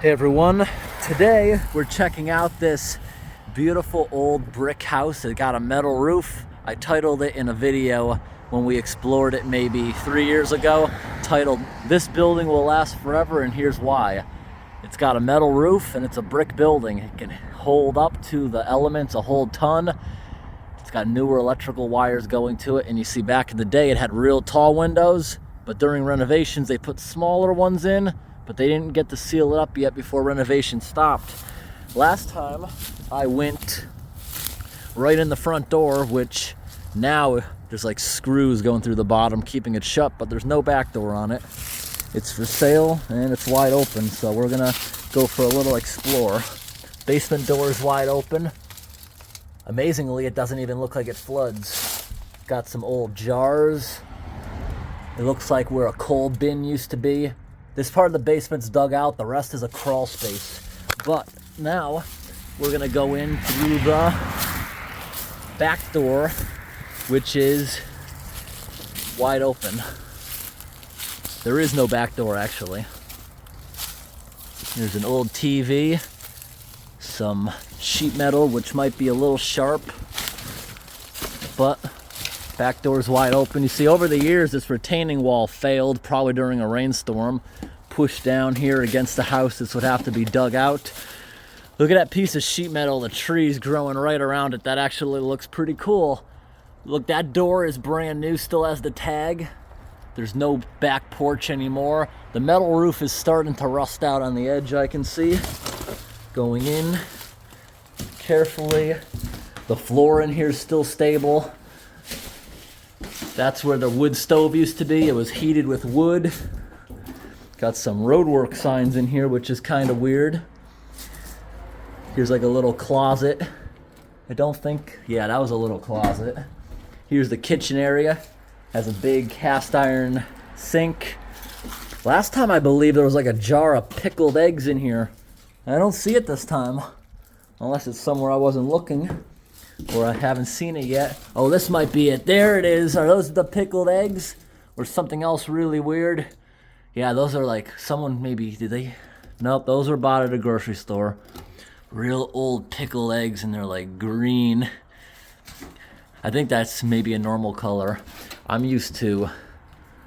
Hey everyone, today we're checking out this beautiful old brick house. It got a metal roof. I titled it in a video when we explored it maybe 3 years ago, titled "This Building Will Last Forever and Here's Why." It's got a metal roof and it's a brick building. It can hold up to the elements a whole ton. It's got newer electrical wires going to it, and you see back in the day it had real tall windows, but during renovations they put smaller ones in, but they didn't get to seal it up yet before renovation stopped. Last time I went right in the front door, which now there's like screws going through the bottom keeping it shut, but there's no back door on it. It's for sale and it's wide open, so we're gonna go for a little explore. Basement door is wide open. Amazingly, it doesn't even look like it floods. Got some old jars. It looks like where a coal bin used to be. This part of the basement's dug out, the rest is a crawl space. But now we're gonna go in through the back door, which is wide open. There is no back door actually. There's an old TV, some sheet metal, which might be a little sharp, but back door's wide open. You see, over the years, this retaining wall failed, probably during a rainstorm. Pushed down here against the house, this would have to be dug out. Look at that piece of sheet metal, the trees growing right around it. That actually looks pretty cool. Look, that door is brand new, still has the tag. There's no back porch anymore. The metal roof is starting to rust out on the edge, I can see. Going in carefully. The floor in here is still stable. That's where the wood stove used to be. It was heated with wood. Got some roadwork signs in here, which is kind of weird. Here's like a little closet. I don't think, yeah, that was a little closet. Here's the kitchen area. Has a big cast iron sink. Last time I believe there was like a jar of pickled eggs in here. I don't see it this time, unless it's somewhere I wasn't looking or I haven't seen it yet. Oh, this might be it. There it is. Are those the pickled eggs or something else really weird? Yeah, those are like someone maybe, did they? Nope, those were bought at a grocery store. Real old pickled eggs, and they're like green. I think that's maybe a normal color. I'm used to, look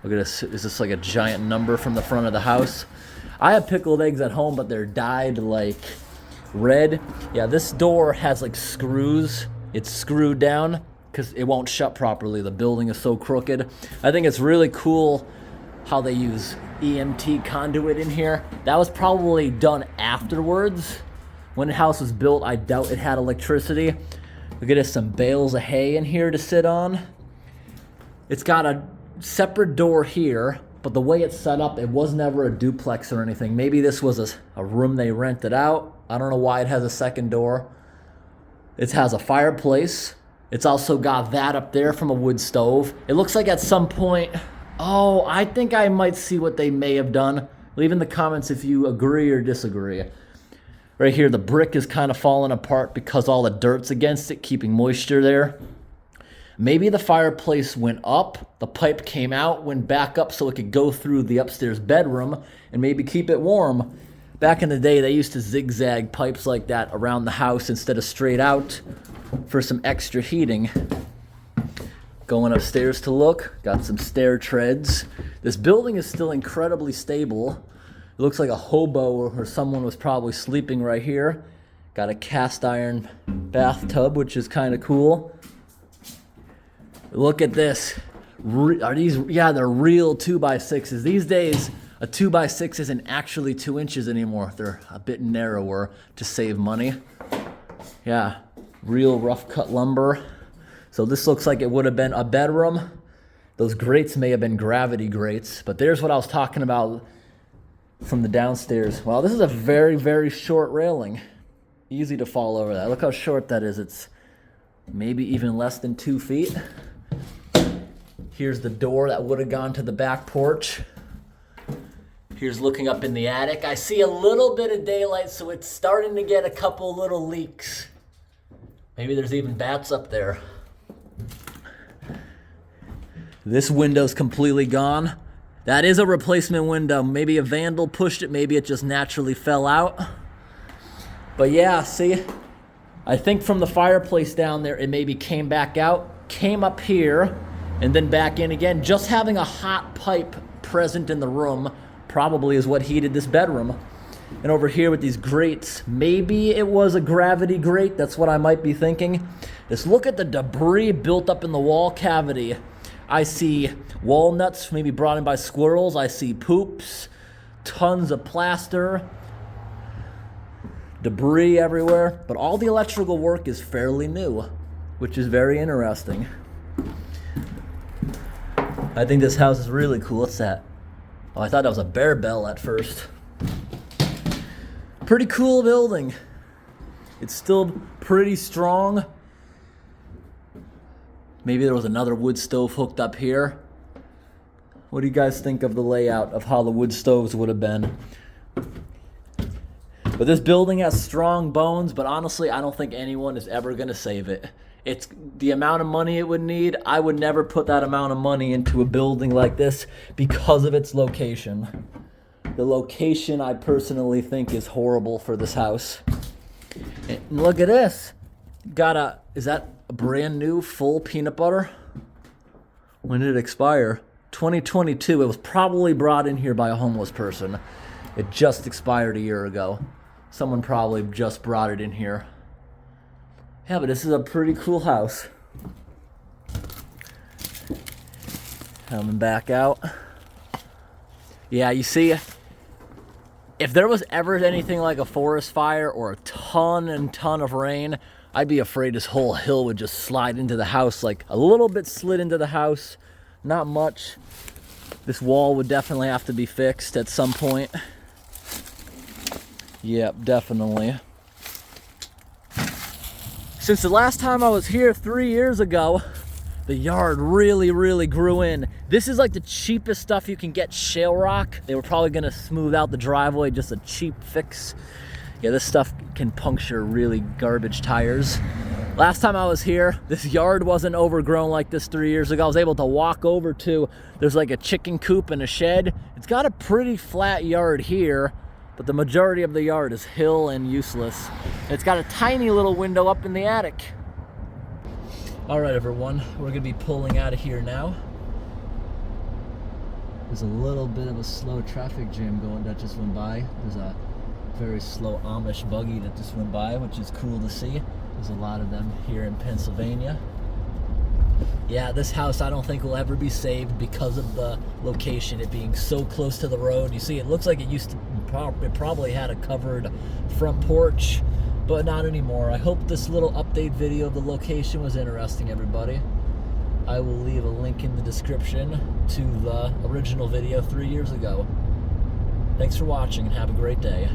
at this, is this like a giant number from the front of the house? I have pickled eggs at home, but they're dyed like red. Yeah, this door has like screws. It's screwed down because it won't shut properly. The building is so crooked. I think it's really cool how they use EMT conduit in here. That was probably done afterwards. When the house was built, I doubt it had electricity. Look at this, some bales of hay in here to sit on. It's got a separate door here, but the way it's set up, it was never a duplex or anything. Maybe this was a room they rented out. I don't know why it has a second door. It has a fireplace. It's also got that up there from a wood stove. It looks like at some point, oh, I think I might see what they may have done. Leave in the comments if you agree or disagree. Right here, the brick is kind of falling apart because all the dirt's against it, keeping moisture there. Maybe the fireplace went up, the pipe came out, went back up so it could go through the upstairs bedroom and maybe keep it warm. Back in the day, they used to zigzag pipes like that around the house instead of straight out for some extra heating. Going upstairs to look, got some stair treads. This building is still incredibly stable. It looks like a hobo or someone was probably sleeping right here. Got a cast iron bathtub, which is kind of cool. Look at this. Are these, yeah, they're real 2x6s. These days, a 2x6 isn't actually 2 inches anymore. They're a bit narrower to save money. Yeah, real rough cut lumber. So this looks like it would have been a bedroom. Those grates may have been gravity grates, but there's what I was talking about from the downstairs. Well, this is a very, very short railing. Easy to fall over that. Look how short that is. It's maybe even less than 2 feet. Here's the door that would have gone to the back porch. Here's looking up in the attic. I see a little bit of daylight, so it's starting to get a couple little leaks. Maybe there's even bats up there. This window's completely gone. That is a replacement window. Maybe a vandal pushed it, maybe it just naturally fell out. But yeah, see, I think from the fireplace down there, it maybe came back out, came up here, and then back in again. Just having a hot pipe present in the room probably is what heated this bedroom. And over here with these grates, maybe it was a gravity grate. That's what I might be thinking. Just look at the debris built up in the wall cavity. I see walnuts maybe brought in by squirrels. I see poops, tons of plaster, debris everywhere. But all the electrical work is fairly new, which is very interesting. I think this house is really cool. What's that? Oh, I thought that was a bear bell at first. Pretty cool building. It's still pretty strong. Maybe there was another wood stove hooked up here. What do you guys think of the layout of how the wood stoves would have been? But this building has strong bones, but honestly, I don't think anyone is ever going to save it. It's the amount of money it would need. I would never put that amount of money into a building like this because of its location. The location, I personally think, is horrible for this house. And look at this. Is that a brand new full peanut butter? When did it expire? 2022. It was probably brought in here by a homeless person. It just expired a year ago. Someone probably just brought it in here. Yeah, but this is a pretty cool house. Coming back out. Yeah, you see, if there was ever anything like a forest fire or a ton of rain, I'd be afraid this whole hill would just slide into the house. Like a little bit slid into the house, not much. This wall would definitely have to be fixed at some point. Yep, definitely. Since the last time I was here 3 years ago, the yard really grew in. This is like the cheapest stuff you can get, shale rock. They were probably gonna smooth out the driveway, just a cheap fix. Yeah, this stuff can puncture really garbage tires. Last time I was here, this yard wasn't overgrown like this 3 years ago. I was able to walk over to, there's like a chicken coop and a shed. It's got a pretty flat yard here, but the majority of the yard is hill and useless. It's got a tiny little window up in the attic. All right, everyone, we're gonna be pulling out of here now. There's a little bit of a slow traffic jam going that just went by. There's a very slow Amish buggy that just went by, which is cool to see. There's a lot of them here in Pennsylvania. Yeah, this house I don't think will ever be saved because of the location, it being so close to the road. You see, it looks like it probably had a covered front porch, but not anymore. I hope this little update video of the location was interesting, everybody. I will leave a link in the description to the original video 3 years ago. Thanks for watching and have a great day.